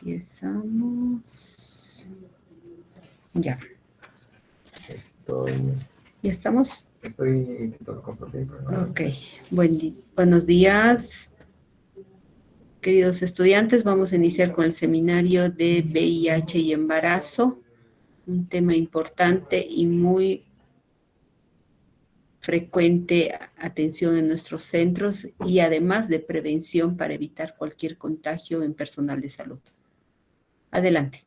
Empezamos. Ya. ¿Ya estamos? Estoy intentando compartir. Ok. Buenos días, queridos estudiantes. Vamos a iniciar con el seminario de VIH y embarazo. Un tema importante y muy frecuente atención en nuestros centros y además de prevención para evitar cualquier contagio en personal de salud. Adelante.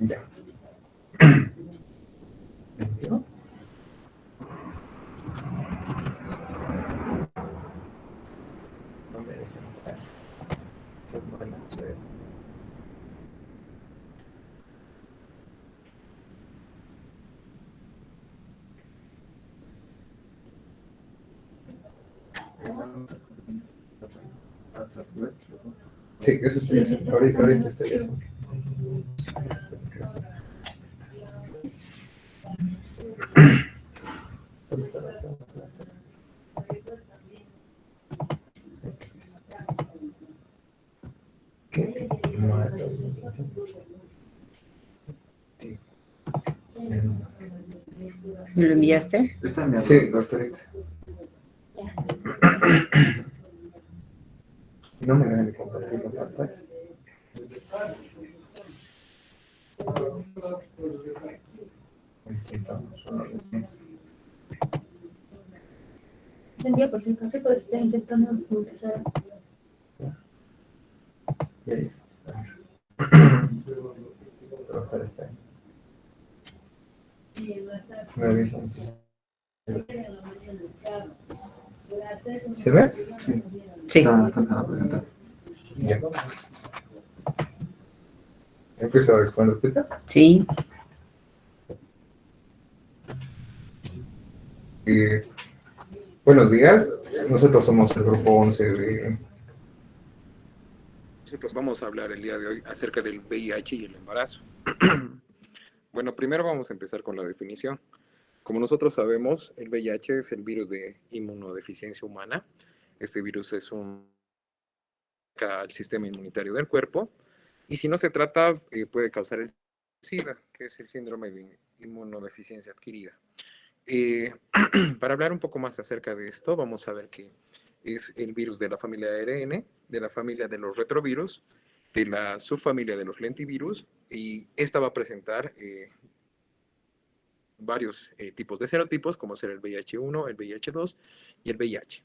Ya. Sí, eso estoy haciendo. Ahorita estoy haciendo. ¿Me lo enviaste? Sí, doctorita. No me dejan de compartir la pantalla. Intentamos una vez más. Sentía por si acaso que está intentando empezar. Y ahí. Doctor está ahí. Me avisan si ¿se ve? Sí. Sí. Ya. ¿Empiezo a exponer Twitter? Sí. Buenos días. Nosotros somos el grupo 11 de... Nosotros vamos a hablar el día de hoy acerca del VIH y el embarazo. Bueno, primero vamos a empezar con la definición. Como nosotros sabemos, el VIH es el virus de inmunodeficiencia humana. Este virus es un al sistema inmunitario del cuerpo y si no se trata puede causar el SIDA. que es el síndrome de inmunodeficiencia adquirida. Para hablar un poco más acerca de esto, vamos a ver que es el virus de la familia ARN, de la familia de los retrovirus, de la subfamilia de los lentivirus, y esta va a presentar varios tipos de serotipos, como ser el VIH1, el VIH2 y el VIH.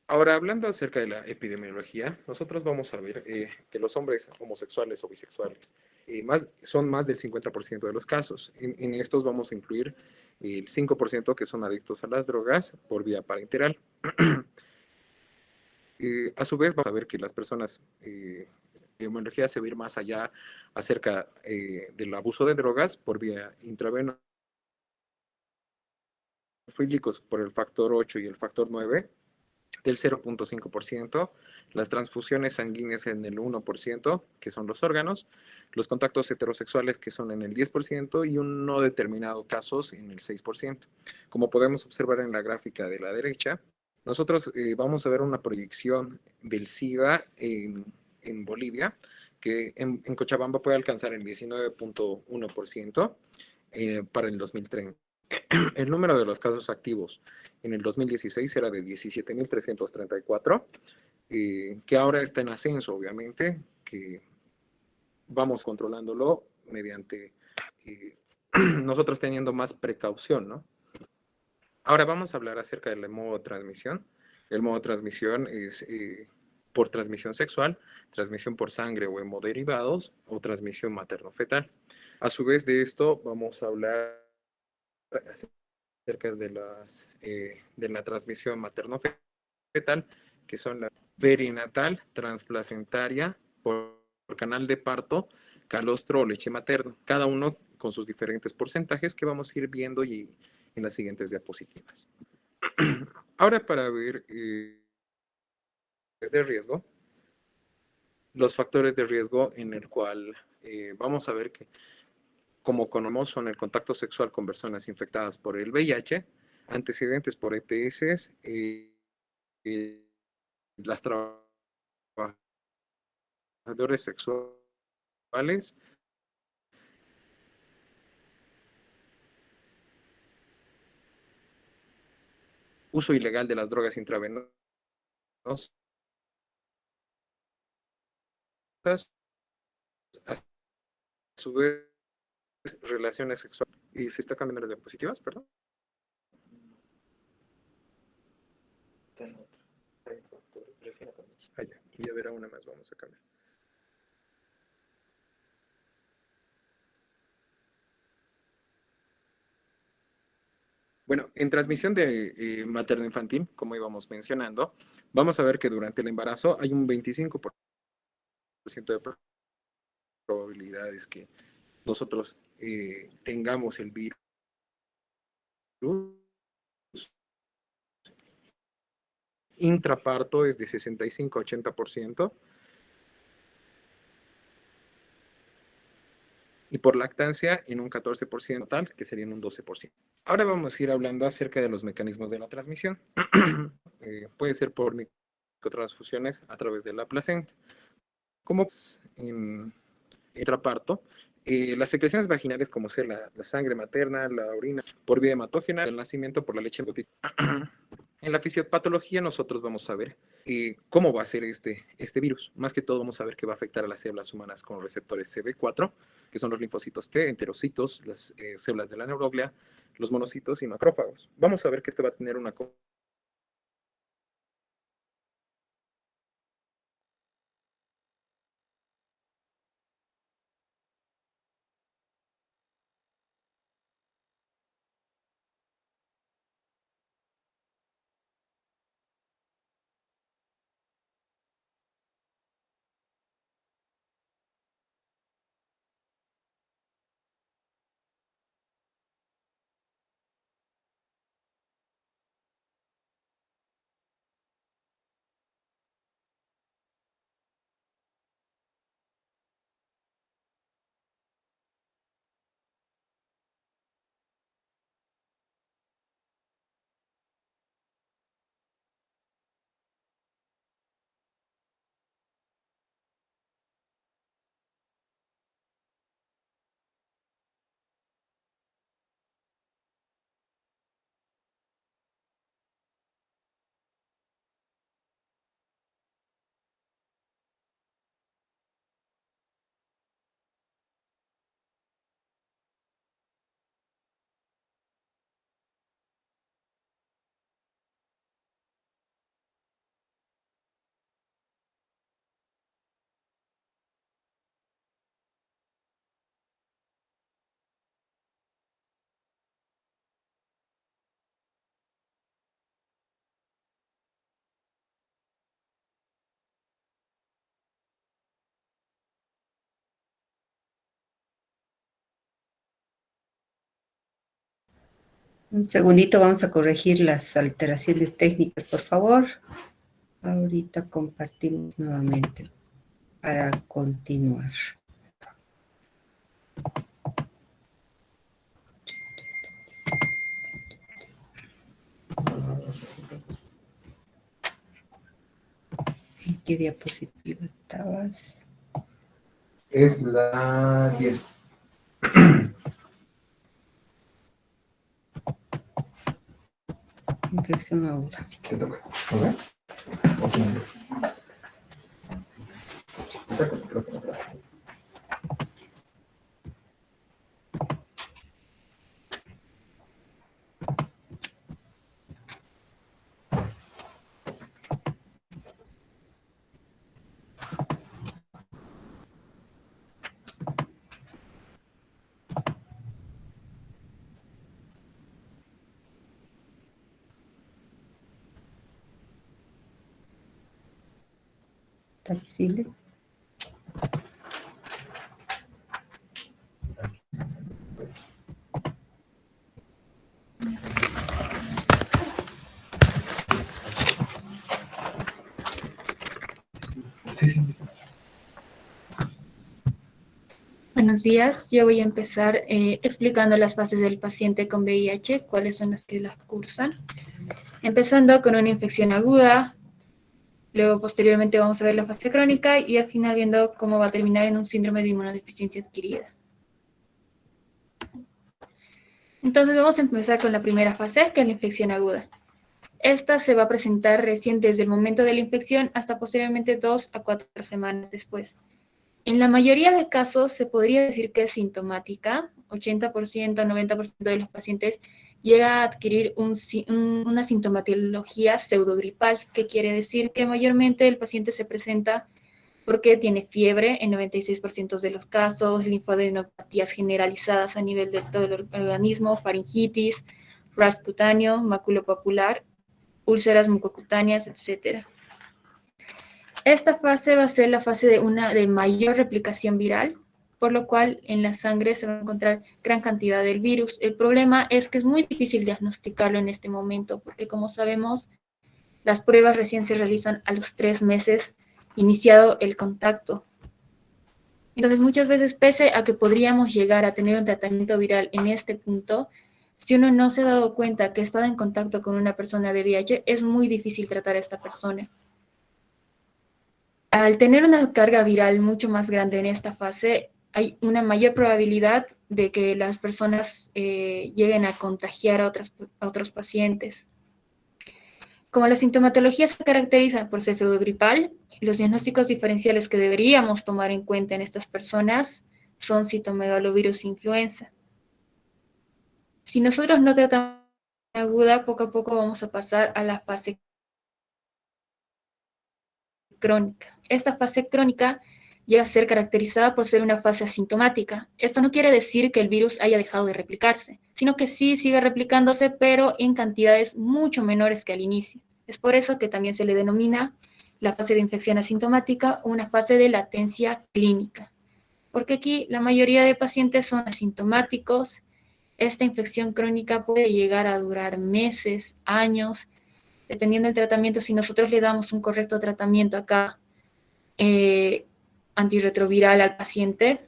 Ahora, hablando acerca de la epidemiología, nosotros vamos a ver que los hombres homosexuales o bisexuales son más del 50% de los casos. En estos vamos a incluir el 5% que son adictos a las drogas por vía parenteral. A su vez, vamos a ver que las personas, epidemiología se va a ir más allá acerca del abuso de drogas por vía intravenosa, por el factor 8 y el factor 9, del 0.5%, las transfusiones sanguíneas en el 1%, que son los órganos, los contactos heterosexuales, que son en el 10%, y un no determinado casos en el 6%. Como podemos observar en la gráfica de la derecha, nosotros vamos a ver una proyección del SIDA en Bolivia, que en Cochabamba puede alcanzar el 19.1% para el 2030. El número de los casos activos en el 2016 era de 17.334, que ahora está en ascenso, obviamente, que vamos controlándolo mediante nosotros teniendo más precaución, ¿no? Ahora vamos a hablar acerca del modo de transmisión. El modo de transmisión es por transmisión sexual, transmisión por sangre o hemoderivados o transmisión materno-fetal. A su vez de esto, vamos a hablar acerca de la transmisión materno-fetal, que son la perinatal, transplacentaria, por canal de parto, calostro o leche materna, cada uno con sus diferentes porcentajes que vamos a ir viendo y en las siguientes diapositivas. Ahora para ver de riesgo, los factores de riesgo en el cual vamos a ver que como conocemos son el contacto sexual con personas infectadas por el VIH, antecedentes por ETS, las trabajadores sexuales, uso ilegal de las drogas intravenosas, a su vez relaciones sexuales. ¿Y se está cambiando las diapositivas, perdón? Ah, ya. Y ya verá una más, vamos a cambiar. Bueno, en transmisión de materno-infantil, como íbamos mencionando, vamos a ver que durante el embarazo hay un 25% de probabilidades que nosotros tengamos el virus. Intraparto es de 65 a 80%. Y por lactancia en un 14% total, que serían un 12%. Ahora vamos a ir hablando acerca de los mecanismos de la transmisión. Puede ser por microtransfusiones a través de la placenta. Como en intraparto, las secreciones vaginales, como ser la sangre materna, la orina, por vía hematógena, el nacimiento por la leche gotita. En la fisiopatología nosotros vamos a ver cómo va a ser este virus. Más que todo vamos a ver que va a afectar a las células humanas con receptores CD4, que son los linfocitos T, enterocitos, las células de la neuroglia, los monocitos y macrófagos. Vamos a ver que este va a tener una Un segundito, vamos a corregir las alteraciones técnicas, por favor. Ahorita compartimos nuevamente para continuar. ¿En qué diapositiva estabas? Es la 10. Infección aguda. Te toca. A ver. Otro nombre. Saca el micrófono. ¿Está visible? Sí, sí, sí. Buenos días, yo voy a empezar explicando las fases del paciente con VIH, cuáles son las que las cursan. Empezando con una infección aguda, luego posteriormente vamos a ver la fase crónica y al final viendo cómo va a terminar en un síndrome de inmunodeficiencia adquirida. Entonces vamos a empezar con la primera fase, que es la infección aguda. Esta se va a presentar recién desde el momento de la infección hasta posteriormente 2 a 4 semanas después. En la mayoría de casos se podría decir que es sintomática, 80%, 90% de los pacientes llega a adquirir una sintomatología pseudogripal, que quiere decir que mayormente el paciente se presenta porque tiene fiebre en 96% de los casos, linfadenopatías generalizadas a nivel de todo el organismo, faringitis, ras cutáneo, maculopapular, úlceras mucocutáneas, etc. Esta fase va a ser la fase de mayor replicación viral, por lo cual en la sangre se va a encontrar gran cantidad del virus. El problema es que es muy difícil diagnosticarlo en este momento, porque como sabemos, las pruebas recién se realizan a los 3 meses iniciado el contacto. Entonces, muchas veces, pese a que podríamos llegar a tener un tratamiento viral en este punto, si uno no se ha dado cuenta que ha estado en contacto con una persona de VIH, es muy difícil tratar a esta persona. Al tener una carga viral mucho más grande en esta fase, hay una mayor probabilidad de que las personas lleguen a contagiar a otros pacientes. Como la sintomatología se caracteriza por ser pseudogripal, los diagnósticos diferenciales que deberíamos tomar en cuenta en estas personas son citomegalovirus e influenza. Si nosotros no tratamos aguda, poco a poco vamos a pasar a la fase crónica. Esta fase crónica llega a ser caracterizada por ser una fase asintomática. Esto no quiere decir que el virus haya dejado de replicarse, sino que sí sigue replicándose, pero en cantidades mucho menores que al inicio. Es por eso que también se le denomina la fase de infección asintomática o una fase de latencia clínica, porque aquí la mayoría de pacientes son asintomáticos. Esta infección crónica puede llegar a durar meses, años, dependiendo del tratamiento. Si nosotros le damos un correcto tratamiento acá, antirretroviral al paciente,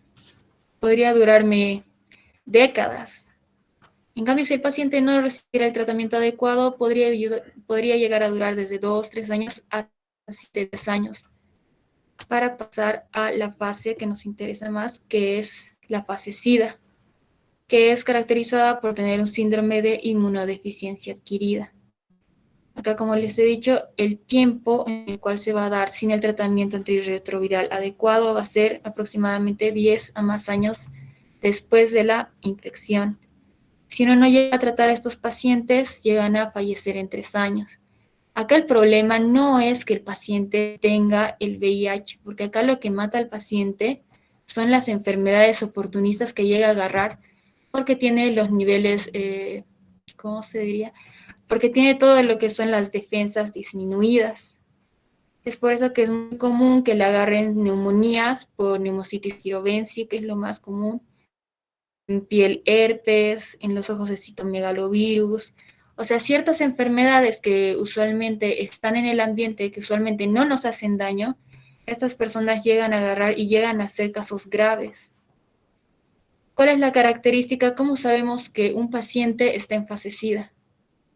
podría durarme décadas. En cambio, si el paciente no recibiera el tratamiento adecuado, podría llegar a durar desde 2, 3 años hasta 7 años, para pasar a la fase que nos interesa más, que es la fase SIDA, que es caracterizada por tener un síndrome de inmunodeficiencia adquirida. Acá, como les he dicho, el tiempo en el cual se va a dar sin el tratamiento antirretroviral adecuado va a ser aproximadamente 10 a más años después de la infección. Si uno no llega a tratar a estos pacientes, llegan a fallecer en 3 años. Acá el problema no es que el paciente tenga el VIH, porque acá lo que mata al paciente son las enfermedades oportunistas que llega a agarrar porque tiene los niveles, ¿cómo se diría? Porque tiene todo lo que son las defensas disminuidas. Es por eso que es muy común que le agarren neumonías por Pneumocystis jirovensii, que es lo más común, en piel herpes, en los ojos de citomegalovirus. O sea, ciertas enfermedades que usualmente están en el ambiente, que usualmente no nos hacen daño, estas personas llegan a agarrar y llegan a ser casos graves. ¿Cuál es la característica? ¿Cómo sabemos que un paciente está en fase SIDA?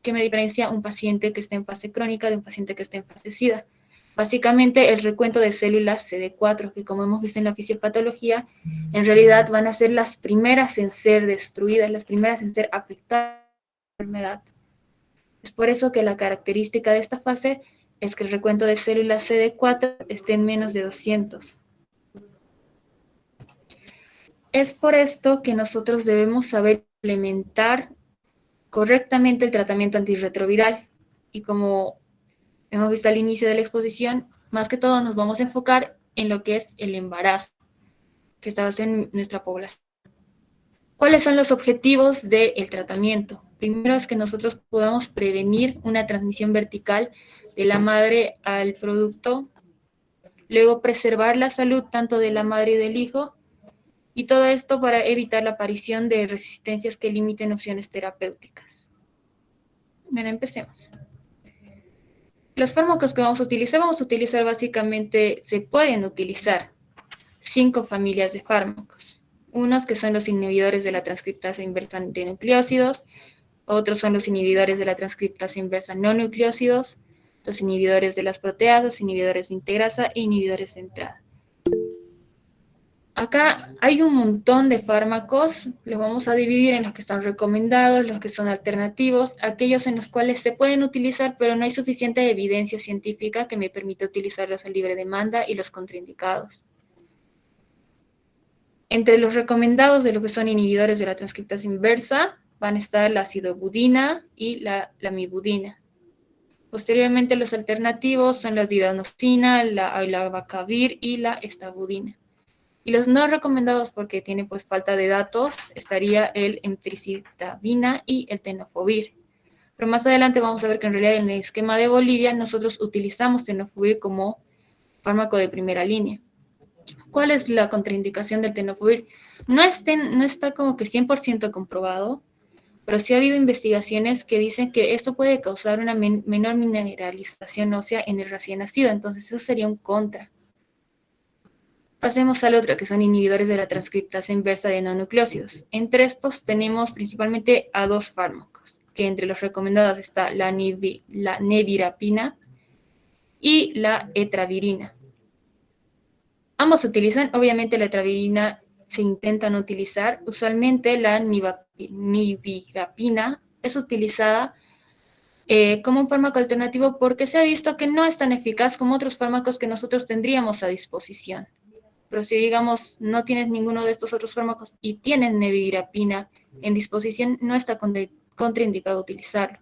¿Qué me diferencia un paciente que está en fase crónica de un paciente que está en fase SIDA? Básicamente el recuento de células CD4, que como hemos visto en la fisiopatología, en realidad van a ser las primeras en ser destruidas, las primeras en ser afectadas por la enfermedad. Es por eso que la característica de esta fase es que el recuento de células CD4 esté en menos de 200. Es por esto que nosotros debemos saber implementar correctamente el tratamiento antirretroviral. Y como hemos visto al inicio de la exposición, más que todo nos vamos a enfocar en lo que es el embarazo, que está en nuestra población. ¿Cuáles son los objetivos del tratamiento? Primero es que nosotros podamos prevenir una transmisión vertical de la madre al producto, luego preservar la salud tanto de la madre y del hijo, y todo esto para evitar la aparición de resistencias que limiten opciones terapéuticas. Bueno, empecemos. Los fármacos que vamos a utilizar básicamente, se pueden utilizar 5 familias de fármacos. Unos que son los inhibidores de la transcriptasa inversa de nucleósidos, otros son los inhibidores de la transcriptasa inversa no nucleósidos, los inhibidores de las proteasas, inhibidores de integrasa e inhibidores de entrada. Acá hay un montón de fármacos, los vamos a dividir en los que están recomendados, los que son alternativos, aquellos en los cuales se pueden utilizar, pero no hay suficiente evidencia científica que me permita utilizarlos a libre demanda, y los contraindicados. Entre los recomendados de lo que son inhibidores de la transcriptasa inversa, van a estar la acidobudina y la lamivudina. Posteriormente, los alternativos son la didanosina, la abacavir y la estabudina. Y los no recomendados, porque tienen pues falta de datos, estaría el emtricitabina y el tenofovir. Pero más adelante vamos a ver que en realidad en el esquema de Bolivia nosotros utilizamos tenofovir como fármaco de primera línea. ¿Cuál es la contraindicación del tenofovir? No está como que 100% comprobado, pero sí ha habido investigaciones que dicen que esto puede causar una menor mineralización ósea en el recién nacido, entonces eso sería un contra. Pasemos al otro, que son inhibidores de la transcriptasa inversa de no-nucleósidos. Entre estos tenemos principalmente a 2 fármacos, que entre los recomendados está la nevirapina y la etravirina. Ambos se utilizan, obviamente la etravirina se intenta no utilizar. Usualmente la nevirapina es utilizada como un fármaco alternativo porque se ha visto que no es tan eficaz como otros fármacos que nosotros tendríamos a disposición. Pero si, digamos, no tienes ninguno de estos otros fármacos y tienes nevirapina en disposición, no está contraindicado utilizarlo.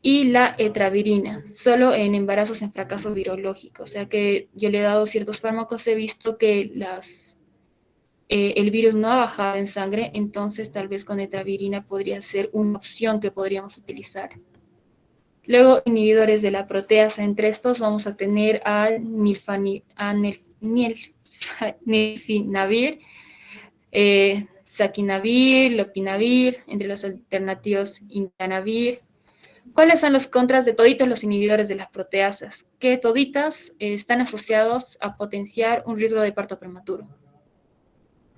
Y la etravirina, solo en embarazos en fracaso virológico. O sea que yo le he dado ciertos fármacos, he visto que el virus no ha bajado en sangre, entonces tal vez con etravirina podría ser una opción que podríamos utilizar. Luego, inhibidores de la proteasa. Entre estos vamos a tener al nilfinavir, saquinavir, lopinavir, entre los alternativos intanavir. ¿Cuáles son los contras de toditos los inhibidores de las proteasas? Que toditas están asociados a potenciar un riesgo de parto prematuro.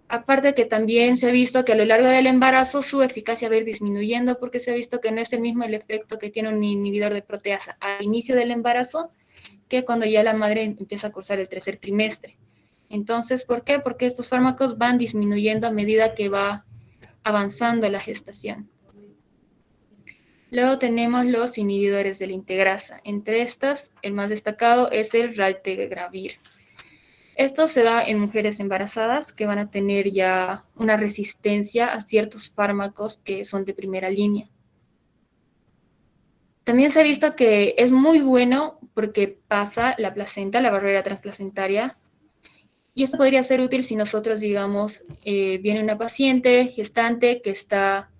Aparte que también se ha visto que a lo largo del embarazo su eficacia va a ir disminuyendo, porque se ha visto que no es el mismo el efecto que tiene un inhibidor de proteasa al inicio del embarazo que cuando ya la madre empieza a cursar el tercer trimestre. Entonces, ¿por qué? Porque estos fármacos van disminuyendo a medida que va avanzando la gestación. Luego tenemos los inhibidores de la integrasa. Entre estas, el más destacado es el raltegravir. Esto se da en mujeres embarazadas que van a tener ya una resistencia a ciertos fármacos que son de primera línea. También se ha visto que es muy bueno porque pasa la placenta, la barrera transplacentaria, y esto podría ser útil si nosotros, digamos, viene una paciente gestante que está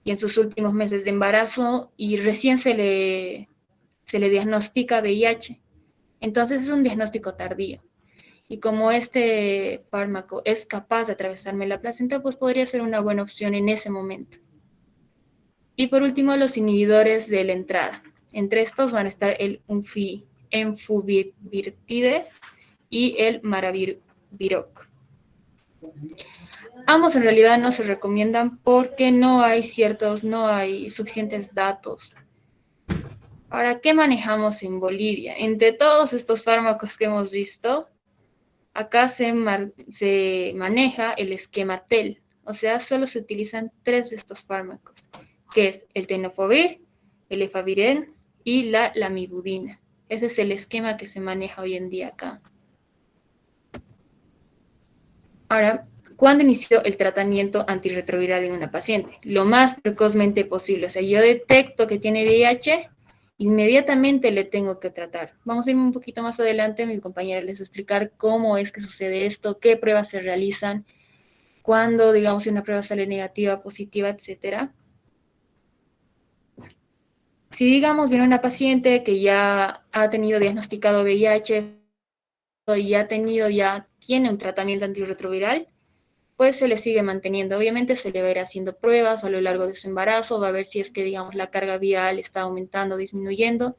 en sus últimos meses de embarazo y recién se le diagnostica VIH. Entonces es un diagnóstico tardío. Y como este fármaco es capaz de atravesarme la placenta, pues podría ser una buena opción en ese momento. Y por último, los inhibidores de la entrada. Entre estos van a estar el enfuvirtide y el maraviroc. Ambos en realidad no se recomiendan porque no hay suficientes datos. Ahora, ¿qué manejamos en Bolivia? Entre todos estos fármacos que hemos visto, acá se maneja el esquema TEL, o sea, solo se utilizan 3 de estos fármacos, que es el tenofovir, el efavirenz y la lamivudina. Ese es el esquema que se maneja hoy en día acá. Ahora, ¿cuándo inició el tratamiento antirretroviral en una paciente? Lo más precozmente posible. O sea, yo detecto que tiene VIH, inmediatamente le tengo que tratar. Vamos a ir un poquito más adelante, mi compañera les va a explicar cómo es que sucede esto, qué pruebas se realizan, cuándo, digamos, si una prueba sale negativa, positiva, etcétera. Si, digamos, viene una paciente que ya ha tenido diagnosticado VIH y ya tiene un tratamiento antirretroviral, pues se le sigue manteniendo. Obviamente se le va a ir haciendo pruebas a lo largo de su embarazo, va a ver si es que, digamos, la carga viral está aumentando o disminuyendo.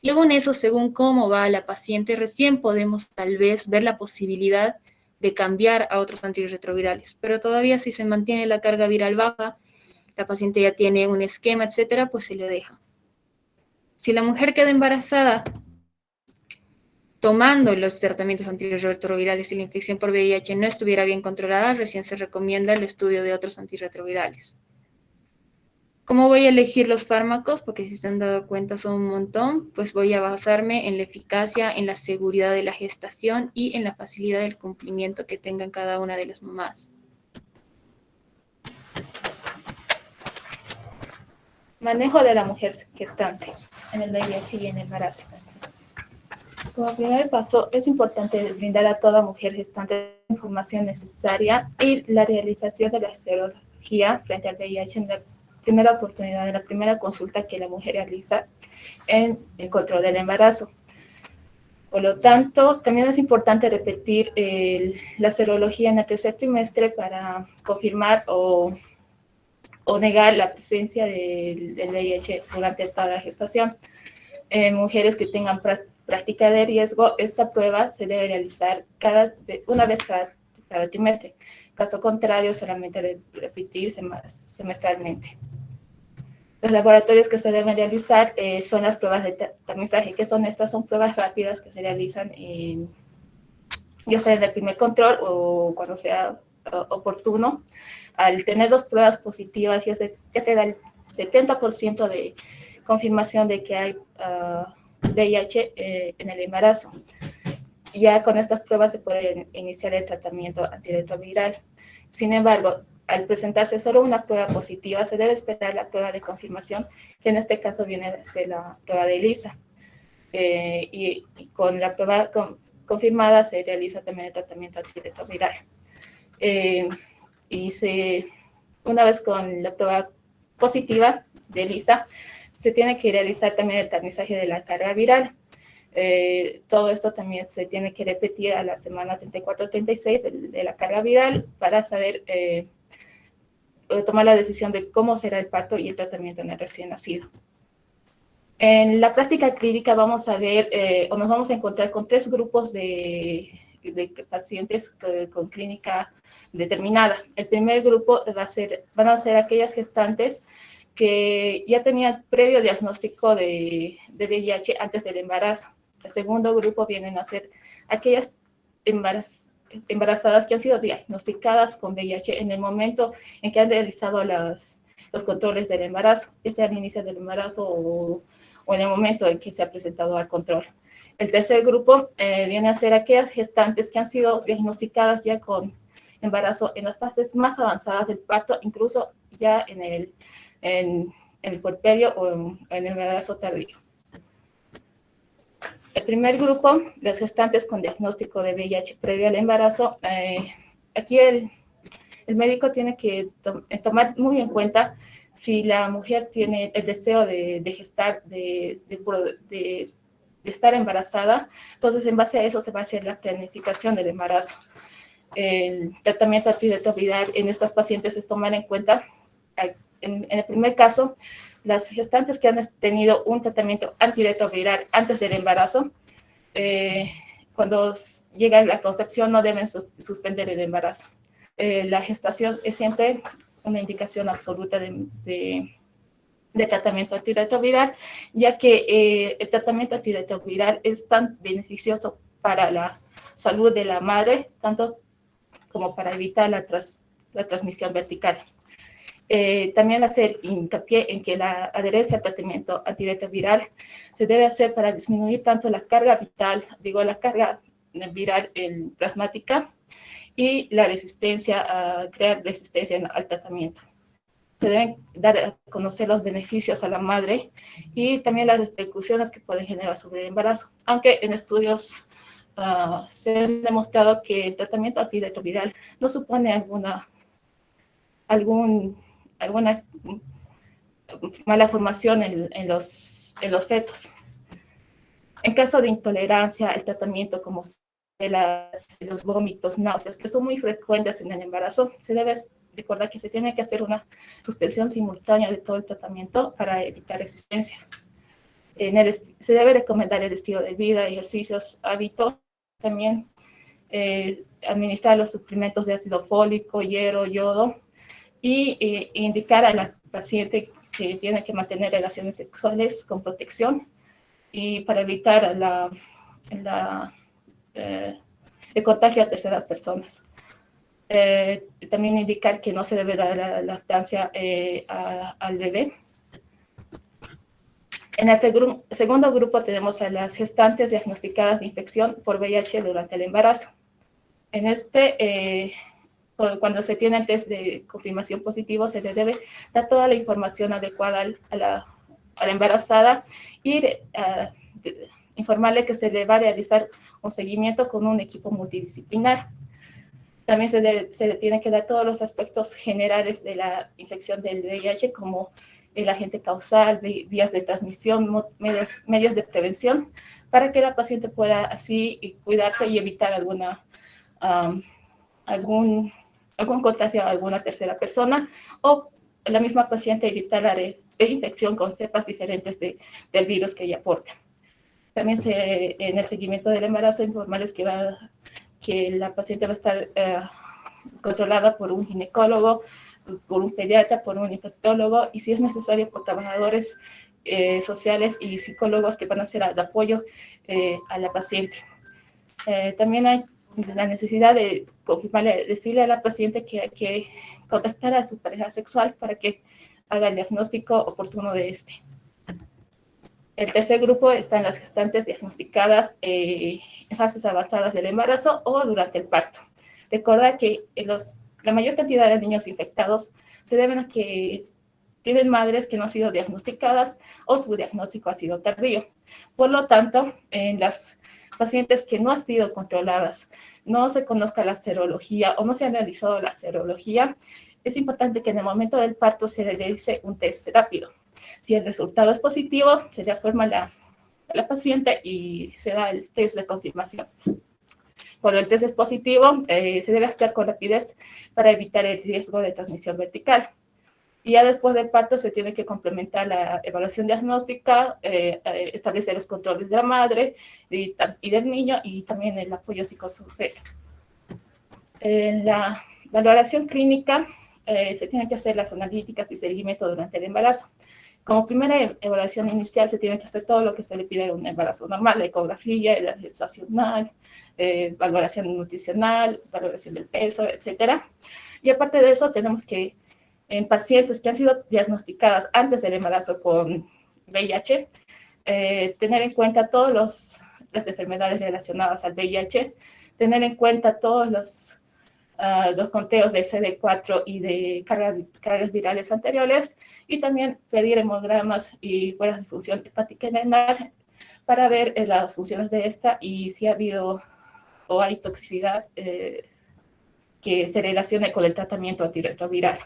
Y según eso, según cómo va la paciente, recién podemos tal vez ver la posibilidad de cambiar a otros antirretrovirales. Pero todavía si se mantiene la carga viral baja, la paciente ya tiene un esquema, etcétera, pues se lo deja. Si la mujer queda embarazada tomando los tratamientos antirretrovirales y la infección por VIH no estuviera bien controlada, recién se recomienda el estudio de otros antirretrovirales. ¿Cómo voy a elegir los fármacos? Porque si se han dado cuenta son un montón, pues voy a basarme en la eficacia, en la seguridad de la gestación y en la facilidad del cumplimiento que tengan cada una de las mamás. Manejo de la mujer gestante en el VIH y en el embarazo. Como primer paso, es importante brindar a toda mujer gestante la información necesaria y la realización de la serología frente al VIH en la primera oportunidad, en la primera consulta que la mujer realiza en el control del embarazo. Por lo tanto, también es importante repetir la serología en el tercer trimestre para confirmar o negar la presencia del VIH durante toda la gestación. En mujeres que tengan práctica de riesgo, esta prueba se debe realizar una vez cada trimestre. Caso contrario, solamente repetir semestralmente. Los laboratorios que se deben realizar son las pruebas de tamizaje. ¿Qué son estas? Son pruebas rápidas que se realizan ya sea en el primer control o cuando sea oportuno. Al tener 2 pruebas positivas, ya te da el 70% de confirmación de que hay VIH en el embarazo. Ya con estas pruebas se puede iniciar el tratamiento antirretroviral. Sin embargo, al presentarse solo una prueba positiva, se debe esperar la prueba de confirmación, que en este caso viene a ser la prueba de ELISA. Y con la prueba confirmada se realiza también el tratamiento antirretroviral. Una vez con la prueba positiva de ELISA, se tiene que realizar también el tamizaje de la carga viral. Todo esto también se tiene que repetir a la semana 34-36 de la carga viral para saber tomar la decisión de cómo será el parto y el tratamiento en el recién nacido. En la práctica clínica vamos a ver o nos vamos a encontrar con 3 grupos de pacientes con clínica determinada. El primer grupo van a ser aquellas gestantes que ya tenían previo diagnóstico de VIH antes del embarazo. El segundo grupo vienen a ser aquellas embarazadas que han sido diagnosticadas con VIH en el momento en que han realizado los controles del embarazo, ya sea al inicio del embarazo o en el momento en que se ha presentado al control. El tercer grupo viene a ser aquellas gestantes que han sido diagnosticadas ya con embarazo en las fases más avanzadas del parto, incluso ya en el puerperio o en el embarazo tardío. El primer grupo, las gestantes con diagnóstico de VIH previo al embarazo, aquí el médico tiene que tomar muy en cuenta si la mujer tiene el deseo de gestar, de estar embarazada. Entonces, en base a eso se va a hacer la planificación del embarazo. El tratamiento antirretroviral en estas pacientes es tomar en cuenta, en el primer caso, las gestantes que han tenido un tratamiento antirretroviral antes del embarazo, cuando llega la concepción no deben suspender el embarazo. La gestación es siempre una indicación absoluta de tratamiento antirretroviral, ya que el tratamiento antirretroviral es tan beneficioso para la salud de la madre, tanto como para evitar la transmisión vertical. También hacer hincapié en que la adherencia al tratamiento antirretroviral se debe hacer para disminuir tanto la carga viral plasmática y la resistencia, crear resistencia al tratamiento. Se deben dar a conocer los beneficios a la madre y también las repercusiones que pueden generar sobre el embarazo, aunque en estudios se ha demostrado que el tratamiento antirretroviral no supone alguna mala formación en los fetos. En caso de intolerancia, el tratamiento como los vómitos, náuseas, que son muy frecuentes en el embarazo, se debe recordar que se tiene que hacer una suspensión simultánea de todo el tratamiento para evitar resistencias. Se debe recomendar el estilo de vida, ejercicios, hábitos, también administrar los suplementos de ácido fólico, hierro, yodo, y indicar a la paciente que tiene que mantener relaciones sexuales con protección y para evitar el contagio a terceras personas. También indicar que no se debe dar la lactancia al bebé. En el segundo grupo tenemos a las gestantes diagnosticadas de infección por VIH durante el embarazo. En cuando se tiene el test de confirmación positivo, se le debe dar toda la información adecuada a la embarazada y informarle que se le va a realizar un seguimiento con un equipo multidisciplinar. También se le tiene que dar todos los aspectos generales de la infección del VIH, como el agente causal, vías de transmisión, medios de prevención, para que la paciente pueda así cuidarse y evitar algún contagio a alguna tercera persona, o la misma paciente evitar la reinfección con cepas diferentes del virus que ella porta. También en el seguimiento del embarazo, informarles que la paciente va a estar controlada por un ginecólogo, por un pediatra, por un infectólogo, y si es necesario por trabajadores sociales y psicólogos que van a hacer el apoyo a la paciente. También hay la necesidad de decirle a la paciente que hay que contactar a su pareja sexual para que haga el diagnóstico oportuno de este. El tercer grupo están las gestantes diagnosticadas en fases avanzadas del embarazo o durante el parto. Recuerda que la mayor cantidad de niños infectados se deben a que tienen madres que no han sido diagnosticadas o su diagnóstico ha sido tardío. Por lo tanto, en las pacientes que no han sido controladas, no se conozca la serología o no se ha realizado la serología, es importante que en el momento del parto se realice un test rápido. Si el resultado es positivo, se le informa a la paciente y se da el test de confirmación. Cuando el test es positivo, se debe actuar con rapidez para evitar el riesgo de transmisión vertical. Y ya después del parto se tiene que complementar la evaluación diagnóstica, establecer los controles de la madre y del niño y también el apoyo psicosocial. En la valoración clínica se tienen que hacer las analíticas y seguimiento durante el embarazo. Como primera evaluación inicial se tiene que hacer todo lo que se le pide en un embarazo normal, la ecografía, la gestacional, valoración nutricional, valoración del peso, etc. Y aparte de eso tenemos que en pacientes que han sido diagnosticadas antes del embarazo con VIH, tener en cuenta todas las enfermedades relacionadas al VIH, tener en cuenta todos los conteos de CD4 y de cargas virales anteriores, y también pedir hemogramas y pruebas de función hepática y renal para ver las funciones de esta y si ha habido o hay toxicidad que se relacione con el tratamiento antirretroviral.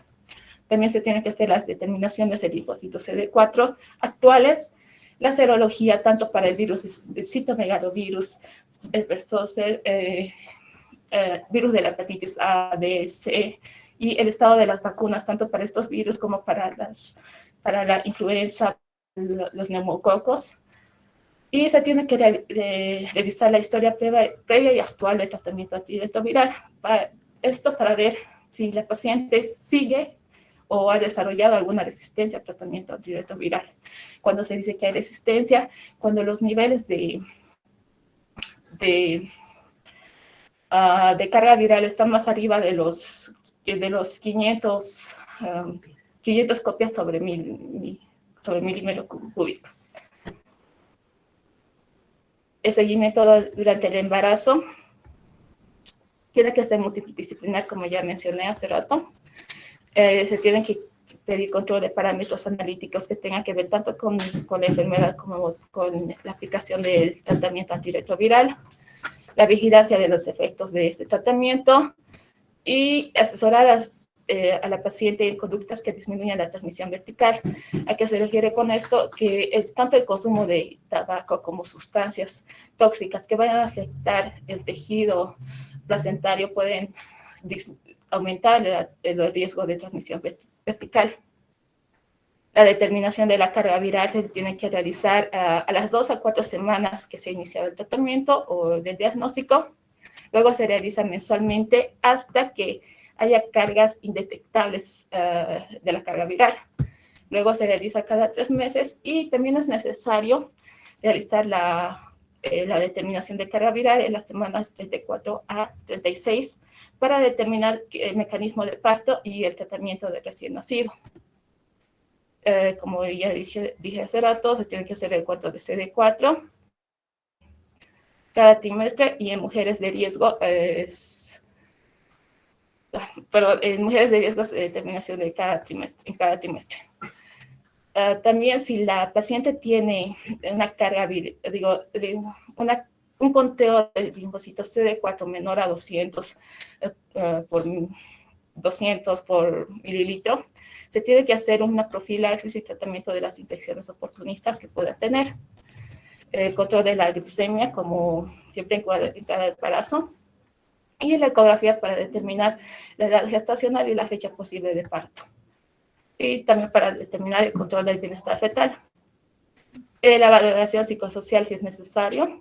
También se tienen que hacer las determinaciones de linfocitos CD4 actuales La serología, tanto para el virus, el citomegalovirus, el virus de la hepatitis A, B, C, y el estado de las vacunas, tanto para estos virus como para la influenza, los neumococos. Y se tiene que revisar la historia previa y actual del tratamiento antirretroviral. Esto para ver si la paciente sigue o ha desarrollado alguna resistencia al tratamiento antirretroviral. Cuando se dice que hay resistencia, cuando los niveles de carga viral están más arriba de los 500 copias sobre milímetro cúbico. El seguimiento durante el embarazo tiene que ser multidisciplinar, como ya mencioné hace rato. Se tienen que pedir control de parámetros analíticos que tengan que ver tanto con la enfermedad como con la aplicación del tratamiento antirretroviral, la vigilancia de los efectos de este tratamiento y asesorar a la paciente en conductas que disminuyan la transmisión vertical. ¿A qué se refiere con esto? Que tanto el consumo de tabaco como sustancias tóxicas que vayan a afectar el tejido placentario pueden aumentar el riesgo de transmisión vertical. La determinación de la carga viral se tiene que realizar a las 2 a 4 semanas que se ha iniciado el tratamiento o del diagnóstico. Luego se realiza mensualmente hasta que haya cargas indetectables de la carga viral. Luego se realiza cada 3 meses y también es necesario realizar la determinación de carga viral en las semanas 34 a 36 para determinar el mecanismo de parto y el tratamiento del recién nacido. Como ya dije hace rato, se tiene que hacer el cuadro de CD4 cada trimestre y en mujeres de riesgo en mujeres de riesgo determinación de en cada trimestre. También si la paciente tiene una carga, un conteo de linfocitos CD4 menor a 200 por mililitro, se tiene que hacer una profilaxis y tratamiento de las infecciones oportunistas que pueda tener. Control de la glicemia, como siempre en cada embarazo. Y la ecografía para determinar la edad gestacional y la fecha posible de parto. Y también para determinar el control del bienestar fetal. La valoración psicosocial si es necesario.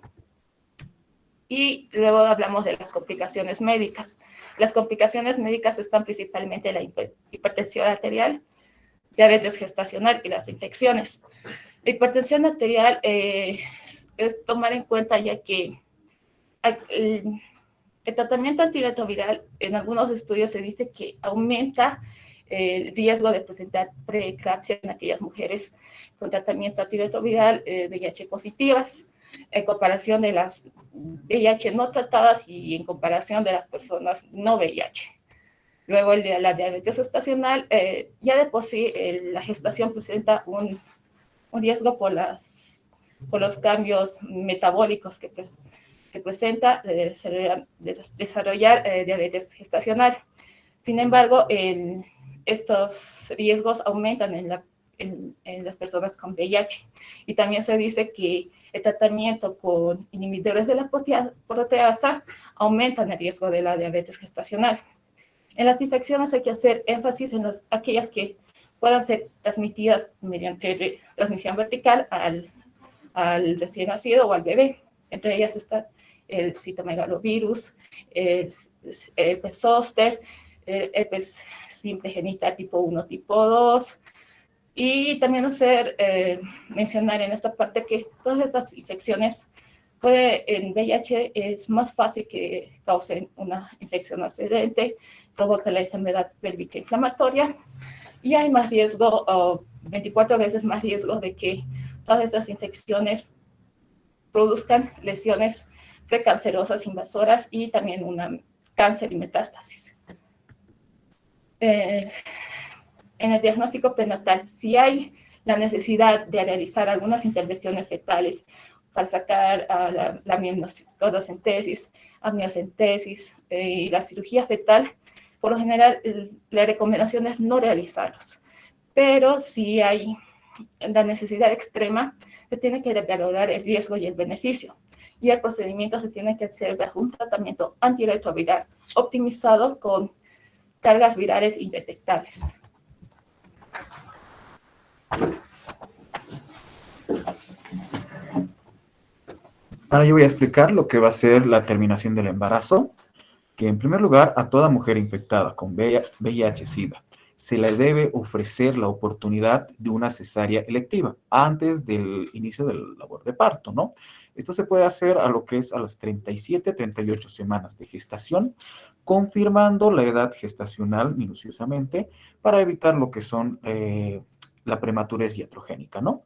Y luego hablamos de las complicaciones médicas. Las complicaciones médicas están principalmente en la hipertensión arterial, diabetes gestacional y las infecciones. La hipertensión arterial es tomar en cuenta ya que el tratamiento antirretroviral, en algunos estudios se dice que aumenta el riesgo de presentar preeclampsia en aquellas mujeres con tratamiento antirretroviral VIH positivas, en comparación de las VIH no tratadas y en comparación de las personas no VIH. Luego la diabetes gestacional, ya de por sí la gestación presenta un riesgo por los cambios metabólicos que presenta desarrollar diabetes gestacional. Sin embargo, estos riesgos aumentan en las personas con VIH. Y también se dice que el tratamiento con inhibidores de la proteasa aumentan el riesgo de la diabetes gestacional. En las infecciones hay que hacer énfasis en aquellas que puedan ser transmitidas mediante transmisión vertical al recién nacido o al bebé. Entre ellas está el citomegalovirus, el herpes zóster, el herpes simple genital tipo 1, tipo 2. Y también mencionar en esta parte que todas estas infecciones en VIH es más fácil que causen una infección ascendente, provoca la enfermedad pélvica inflamatoria y hay más riesgo, 24 veces más riesgo de que todas estas infecciones produzcan lesiones precancerosas invasoras y también cáncer y metástasis. En el diagnóstico prenatal, si hay la necesidad de realizar algunas intervenciones fetales para sacar la amniocentesis, y la cirugía fetal, por lo general la recomendación es no realizarlos. Pero si hay la necesidad extrema, se tiene que valorar el riesgo y el beneficio. Y el procedimiento se tiene que hacer bajo un tratamiento antirretroviral optimizado con cargas virales indetectables. Ahora yo voy a explicar lo que va a ser la terminación del embarazo, que en primer lugar a toda mujer infectada con VIH-Sida se le debe ofrecer la oportunidad de una cesárea electiva antes del inicio del labor de parto, ¿no? Esto se puede hacer a lo que es a las 37, 38 semanas de gestación, confirmando la edad gestacional minuciosamente para evitar lo que son la prematurez iatrogénica, ¿no?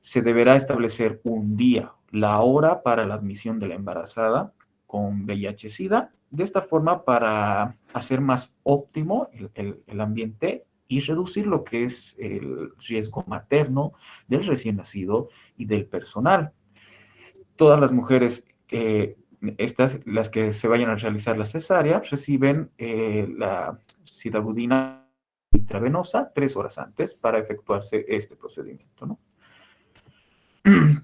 Se deberá establecer un día, la hora para la admisión de la embarazada con VIH-Sida, de esta forma para hacer más óptimo el ambiente y reducir lo que es el riesgo materno del recién nacido y del personal. Todas las mujeres, las que se vayan a realizar la cesárea, reciben la sidabudina intravenosa 3 horas antes para efectuarse este procedimiento, ¿no?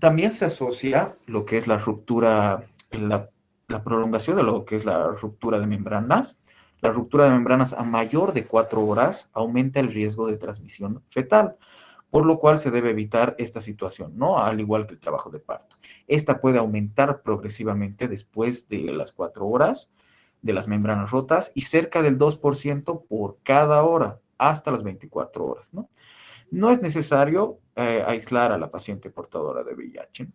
También se asocia lo que es la ruptura, la prolongación de lo que es la ruptura de membranas. La ruptura de membranas a mayor de 4 horas aumenta el riesgo de transmisión fetal, por lo cual se debe evitar esta situación, ¿no? Al igual que el trabajo de parto. Esta puede aumentar progresivamente después de las 4 horas de las membranas rotas y cerca del 2% por cada hora hasta las 24 horas, ¿no? No es necesario aislar a la paciente portadora de VIH.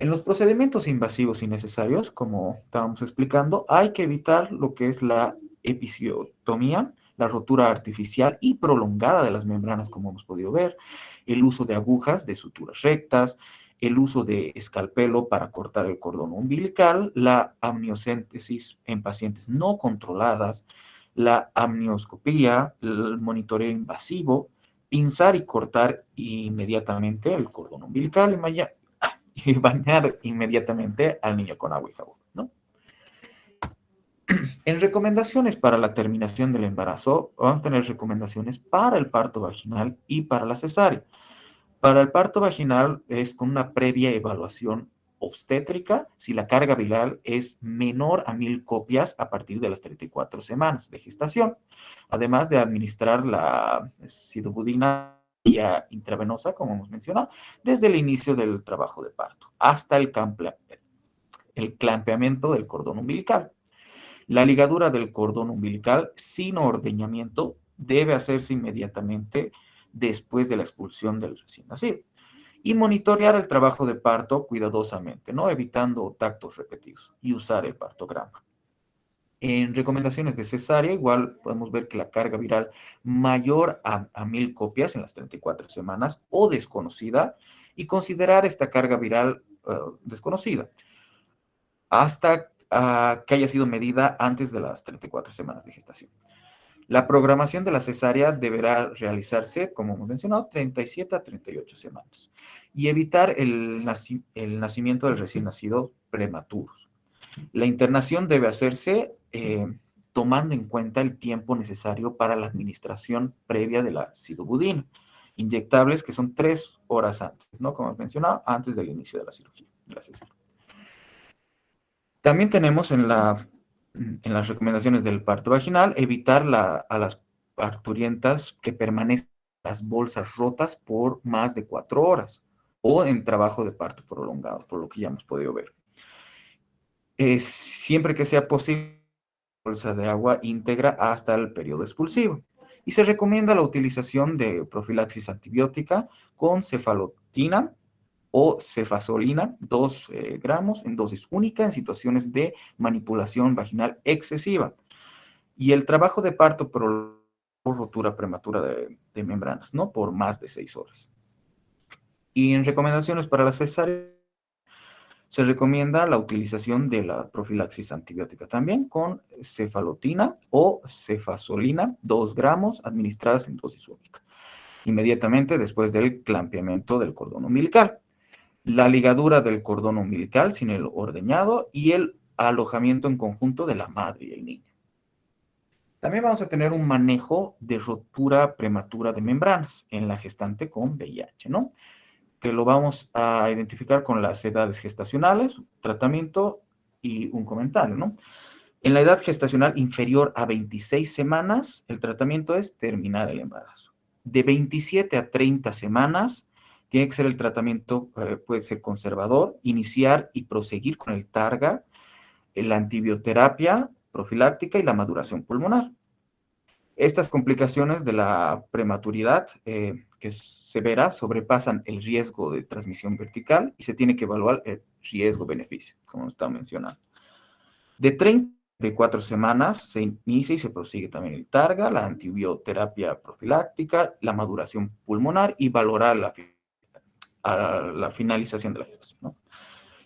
En los procedimientos invasivos innecesarios, como estábamos explicando, hay que evitar lo que es la episiotomía, la rotura artificial y prolongada de las membranas, como hemos podido ver, el uso de agujas de suturas rectas, el uso de escalpelo para cortar el cordón umbilical, la amniocentesis en pacientes no controladas, la amnioscopía, el monitoreo invasivo, pinzar y cortar inmediatamente el cordón umbilical y bañar inmediatamente al niño con agua y jabón, ¿no? En recomendaciones para la terminación del embarazo, vamos a tener recomendaciones para el parto vaginal y para la cesárea. Para el parto vaginal es con una previa evaluación obstétrica si la carga viral es menor a 1000 copias a partir de las 34 semanas de gestación, además de administrar la sidobudina vía intravenosa, como hemos mencionado, desde el inicio del trabajo de parto hasta el clampeamiento del cordón umbilical. La ligadura del cordón umbilical sin ordeñamiento debe hacerse inmediatamente después de la expulsión del recién nacido. Y monitorear el trabajo de parto cuidadosamente, ¿no? Evitando tactos repetidos y usar el partograma. En recomendaciones de cesárea, igual podemos ver que la carga viral mayor a 1000 copias en las 34 semanas o desconocida y considerar esta carga viral desconocida hasta que haya sido medida antes de las 34 semanas de gestación. La programación de la cesárea deberá realizarse, como hemos mencionado, 37 a 38 semanas y evitar el nacimiento del recién nacido prematuros. La internación debe hacerse tomando en cuenta el tiempo necesario para la administración previa de la sidobudina, inyectables que son 3 horas antes, ¿no? Como hemos mencionado, antes del inicio de la cirugía, de la cesárea. También tenemos en las recomendaciones del parto vaginal, evitar a las parturientas que permanezcan las bolsas rotas por más de 4 horas o en trabajo de parto prolongado, por lo que ya hemos podido ver. Siempre que sea posible, bolsa de agua íntegra hasta el periodo expulsivo. Y se recomienda la utilización de profilaxis antibiótica con cefalotina o cefazolina, 2 gramos en dosis única en situaciones de manipulación vaginal excesiva. Y el trabajo de parto por rotura prematura de membranas, ¿no? Por más de 6 horas. Y en recomendaciones para la cesárea, se recomienda la utilización de la profilaxis antibiótica también con cefalotina o cefazolina, 2 gramos, administradas en dosis única, inmediatamente después del clampeamiento del cordón umbilical. La ligadura del cordón umbilical sin el ordeñado y el alojamiento en conjunto de la madre y el niño. También vamos a tener un manejo de rotura prematura de membranas en la gestante con VIH, ¿no? Que lo vamos a identificar con las edades gestacionales, tratamiento y un comentario, ¿no? En la edad gestacional inferior a 26 semanas, el tratamiento es terminar el embarazo. De 27 a 30 semanas, tiene que ser el tratamiento, puede ser conservador, iniciar y proseguir con el targa, la antibioterapia profiláctica y la maduración pulmonar. Estas complicaciones de la prematuridad que es severa sobrepasan el riesgo de transmisión vertical y se tiene que evaluar el riesgo-beneficio, como estaba mencionando. De 34 semanas se inicia y se prosigue también el targa, la antibioterapia profiláctica, la maduración pulmonar y valorar la finalización de la gestación, ¿no?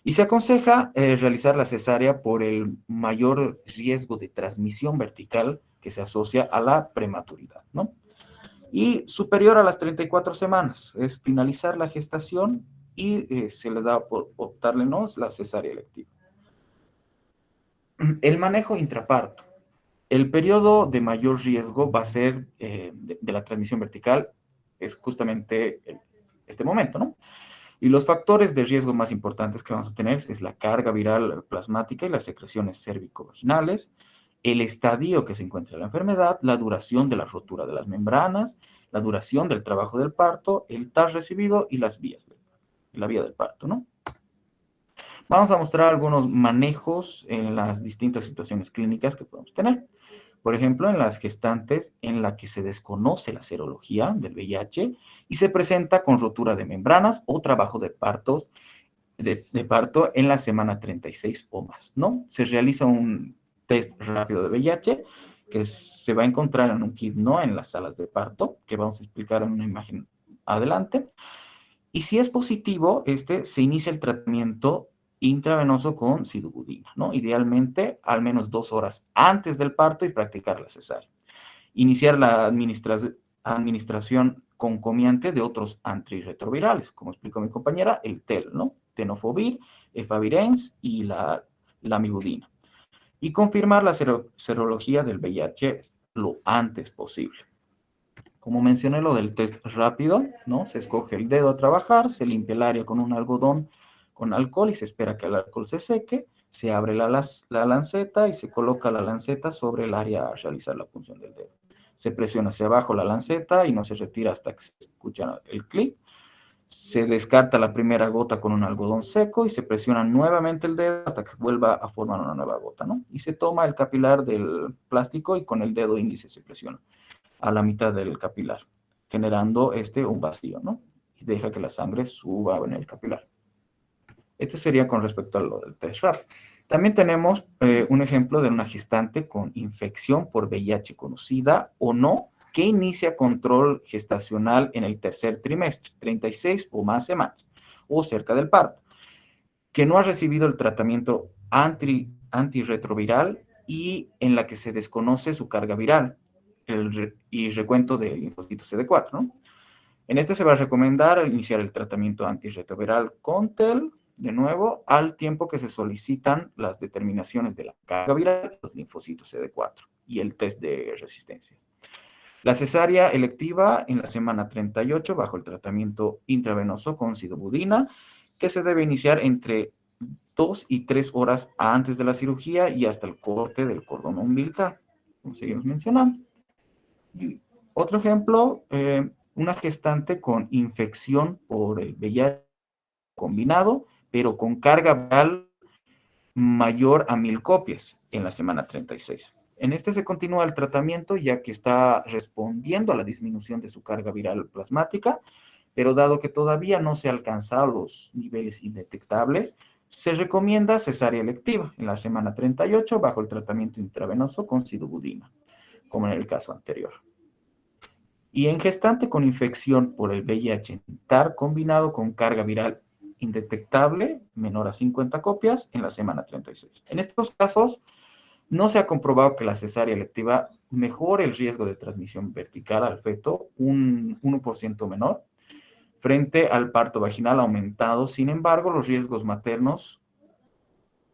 Y se aconseja realizar la cesárea por el mayor riesgo de transmisión vertical que se asocia a la prematuridad, ¿no? Y superior a las 34 semanas, es finalizar la gestación y se le da por optarle, ¿no?, la cesárea electiva. El manejo intraparto. El periodo de mayor riesgo va a ser de la transmisión vertical, es justamente este momento, ¿no? Y los factores de riesgo más importantes que vamos a tener es la carga viral plasmática y las secreciones cérvico-vaginales, el estadio que se encuentra la enfermedad, la duración de la rotura de las membranas, la duración del trabajo del parto, el TAR recibido y la vía del parto, ¿no? Vamos a mostrar algunos manejos en las distintas situaciones clínicas que podemos tener. Por ejemplo, en las gestantes en la que se desconoce la serología del VIH y se presenta con rotura de membranas o trabajo de parto en la semana 36 o más, ¿no? Se realiza un test rápido de VIH que se va a encontrar en un kit, ¿no?, en las salas de parto, que vamos a explicar en una imagen adelante. Y si es positivo, se inicia el tratamiento intravenoso con sidobudina, ¿no? Idealmente al menos 2 horas antes del parto y practicar la cesárea. Iniciar la administración concomiante de otros antirretrovirales, como explicó mi compañera, el TEL, ¿no? Tenofovir, efavirenz y la lamivudina. Y confirmar la serología del VIH lo antes posible. Como mencioné lo del test rápido, ¿no? Se escoge el dedo a trabajar, se limpia el área con un algodón con alcohol y se espera que el alcohol se seque, se abre la lanceta y se coloca la lanceta sobre el área a realizar la punción del dedo. Se presiona hacia abajo la lanceta y no se retira hasta que se escucha el clic. Se descarta la primera gota con un algodón seco y se presiona nuevamente el dedo hasta que vuelva a formar una nueva gota, ¿no? Y se toma el capilar del plástico y con el dedo índice se presiona a la mitad del capilar, generando un vacío, ¿no? Y deja que la sangre suba en el capilar. Esto sería con respecto a lo del test rápido. También tenemos un ejemplo de una gestante con infección por VIH conocida o no, que inicia control gestacional en el tercer trimestre, 36 o más semanas, o cerca del parto, que no ha recibido el tratamiento antirretroviral y en la que se desconoce su carga viral y recuento de linfocitos CD4, ¿no? En este se va a recomendar iniciar el tratamiento antirretroviral con TEL, de nuevo, al tiempo que se solicitan las determinaciones de la carga viral, los linfocitos CD4 y el test de resistencia. La cesárea electiva en la semana 38 bajo el tratamiento intravenoso con sidobudina, que se debe iniciar entre 2 y 3 horas antes de la cirugía y hasta el corte del cordón umbilical, como seguimos mencionando. Y otro ejemplo, una gestante con infección por el VIH combinado, pero con carga viral mayor a 1000 copias en la semana 36. En este se continúa el tratamiento ya que está respondiendo a la disminución de su carga viral plasmática, pero dado que todavía no se han alcanzado los niveles indetectables, se recomienda cesárea electiva en la semana 38 bajo el tratamiento intravenoso con sidobudina, como en el caso anterior. Y en gestante con infección por el VIH TAR combinado con carga viral indetectable, menor a 50 copias, en la semana 36. En estos casos, no se ha comprobado que la cesárea electiva mejore el riesgo de transmisión vertical al feto, un 1% menor, frente al parto vaginal aumentado. Sin embargo, los riesgos maternos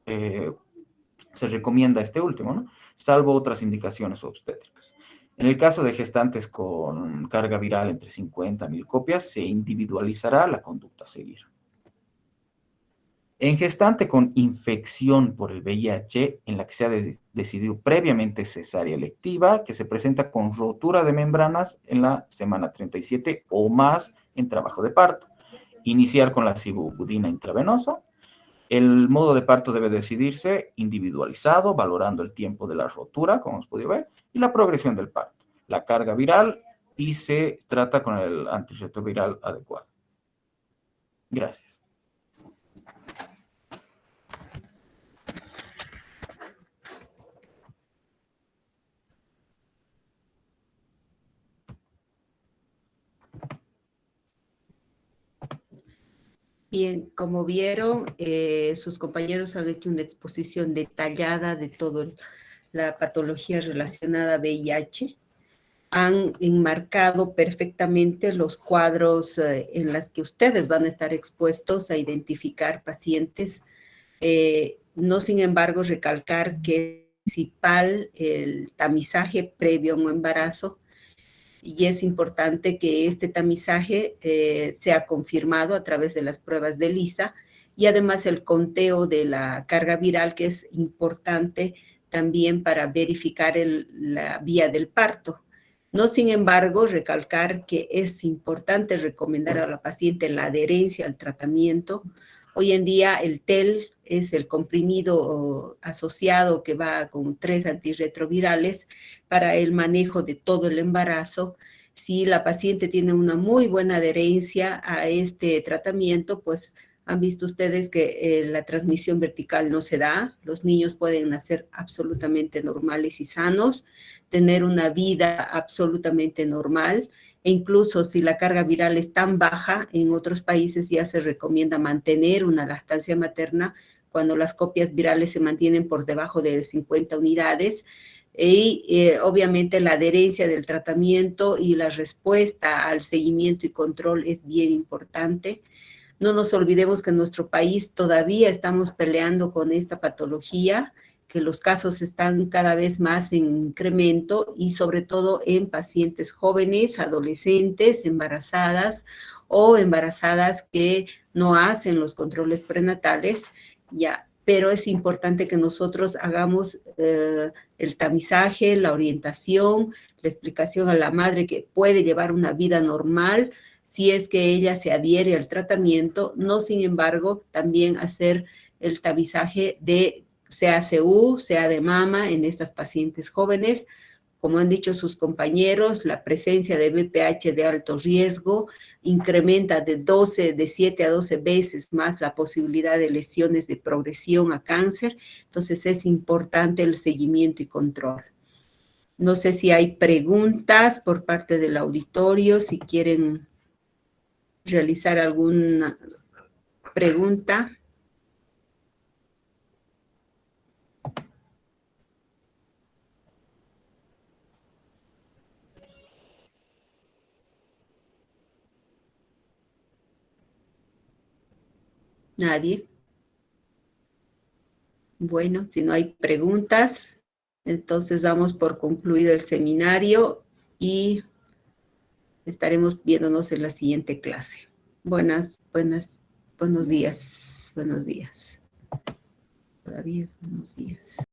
se recomienda este último, ¿no? salvo otras indicaciones obstétricas. En el caso de gestantes con carga viral entre 50 a 1000 copias, se individualizará la conducta a seguir. En gestante con infección por el VIH, en la que se ha decidido previamente cesárea electiva, que se presenta con rotura de membranas en la semana 37 o más en trabajo de parto. Iniciar con la sibutidina intravenosa. El modo de parto debe decidirse individualizado, valorando el tiempo de la rotura, como hemos podido ver, y la progresión del parto, la carga viral, y se trata con el antirretroviral adecuado. Gracias. Bien, como vieron, sus compañeros han hecho una exposición detallada de toda la patología relacionada a VIH. Han enmarcado perfectamente los cuadros en los que ustedes van a estar expuestos a identificar pacientes. No, sin embargo, recalcar que es principal el tamizaje previo a un embarazo, y es importante que este tamizaje sea confirmado a través de las pruebas de ELISA, y además el conteo de la carga viral, que es importante también para verificar la vía del parto. No, sin embargo, recalcar que es importante recomendar a la paciente la adherencia al tratamiento. Hoy en día el TEL es el comprimido asociado que va con 3 antirretrovirales para el manejo de todo el embarazo. Si la paciente tiene una muy buena adherencia a este tratamiento, pues han visto ustedes que la transmisión vertical no se da. Los niños pueden nacer absolutamente normales y sanos, tener una vida absolutamente normal. E incluso si la carga viral es tan baja, en otros países ya se recomienda mantener una lactancia materna cuando las copias virales se mantienen por debajo de 50 unidades. Y obviamente la adherencia del tratamiento y la respuesta al seguimiento y control es bien importante. No nos olvidemos que en nuestro país todavía estamos peleando con esta patología, que los casos están cada vez más en incremento, y sobre todo en pacientes jóvenes, adolescentes, embarazadas o embarazadas que no hacen los controles prenatales, ya. Pero es importante que nosotros hagamos el tamizaje, la orientación, la explicación a la madre que puede llevar una vida normal si es que ella se adhiere al tratamiento. No, sin embargo, también hacer el tamizaje de CACU, sea de mama en estas pacientes jóvenes. Como han dicho sus compañeros, la presencia de BPH de alto riesgo incrementa de 7 a 12 veces más la posibilidad de lesiones de progresión a cáncer. Entonces es importante el seguimiento y control. No sé si hay preguntas por parte del auditorio, si quieren realizar alguna pregunta. Nadie. Bueno, si no hay preguntas, entonces damos por concluido el seminario y estaremos viéndonos en la siguiente clase. Buenos días. Buenos días. Todavía buenos días.